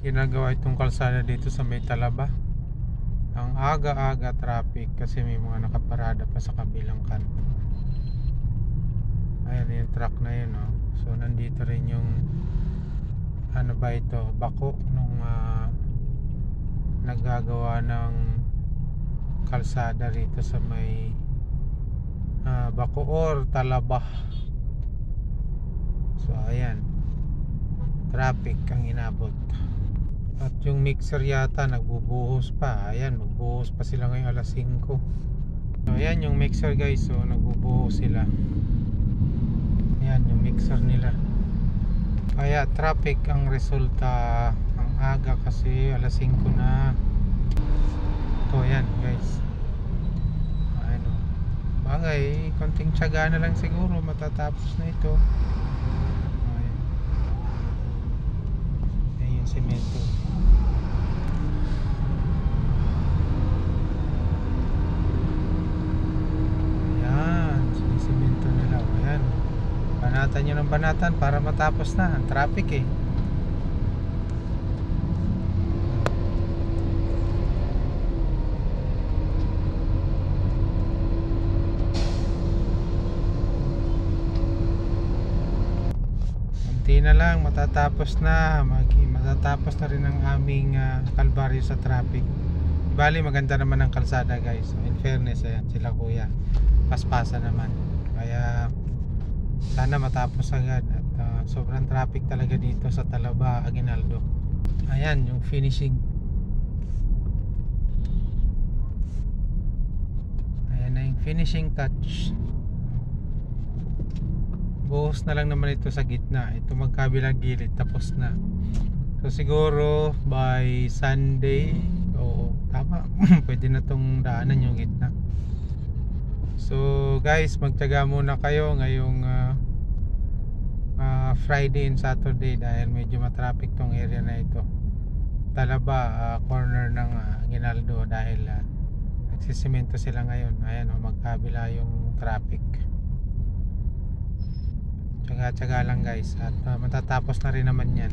ginagawa itong kalsada dito sa may Talaba. Ang aga-aga traffic kasi may mga nakaparada pa sa kabilang kanto. Ayan yung truck na yun, oh. So nandito rin yung ano ba ito, bako nung naggagawa ng kalsada rito sa may Bacoor, Talaba. So ayan, traffic ang inabot. At yung mixer yata nagbubuhos pa. Ayan, magbuhos pa sila ngayong alas 5. So ayan yung mixer guys. So nagbubuhos sila. Ayan yung mixer nila. Kaya traffic ang resulta. Ang aga kasi alas 5 na. So ayan guys. Ayan o. Bagay, konting tiyaga na lang siguro matatapos na ito. Ayan yung semento. Banatan nyo ng banatan para matapos na ang traffic eh. Kunti na lang matatapos na. Matatapos na rin ang aming kalbaryo sa traffic. Bali maganda naman ang kalsada guys. In fairness, ayan, sila kuya paspasa naman. Kaya sana matapos agad. At sobrang traffic talaga dito sa Talaba, Aguinaldo. Ayan yung finishing. Ayan na yung finishing touch. Buhos na lang naman ito sa gitna. Ito magkabilang gilid, tapos na. So siguro by Sunday, oo, tama. Pwede na tong daanan yung gitna. So guys, magtiyaga muna kayo ngayong Friday and Saturday dahil medyo matraffic tong area na ito. Talaba, corner ng Aguinaldo dahil nagsisimento sila ngayon. Ayan o, magkabila yung traffic. Tiyaga-tiyaga lang guys at matatapos na rin naman yan.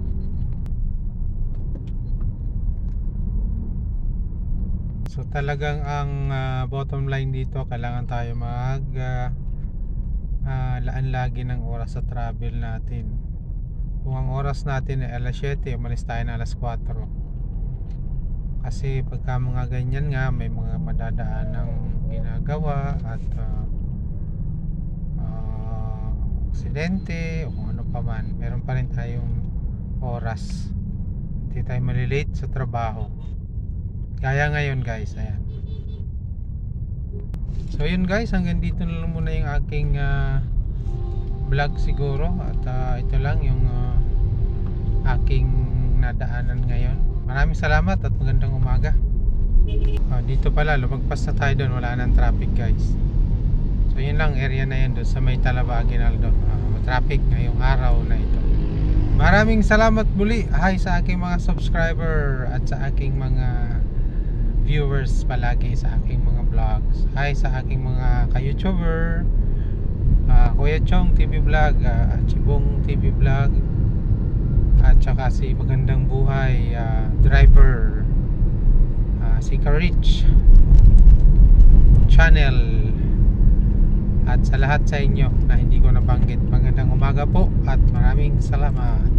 So talagang ang bottom line dito, kailangan tayo laan lagi ng oras sa travel natin. Kung ang oras natin ay alas 7, umalis tayo na alas 4. Kasi pagka mga ganyan nga, may mga madadaan ng ginagawa at aksidente o kung ano pa man, meron pa rin tayong oras. Hindi tayo malilate sa trabaho. Kaya ngayon guys, ayan. So yun guys, hanggang dito na lang muna yung aking vlog siguro. At ito lang yung aking nadaanan ngayon. Maraming salamat at magandang umaga. Dito pala, lumagpas na tayo doon, wala nang traffic guys. So yun lang, area na yun doon sa may Talaba, Aguinaldo. Traffic ngayong araw na ito. Maraming salamat muli. Hi sa aking mga subscriber at sa aking mga viewers palagi sa aking mga vlogs. Hi sa aking mga ka-YouTuber, Kuya Chong TV Vlog, Chibong TV Vlog, at saka si Magandang Buhay Driver, si Karich Channel, at sa lahat sa inyo na hindi ko nabanggit, magandang umaga po at maraming salamat.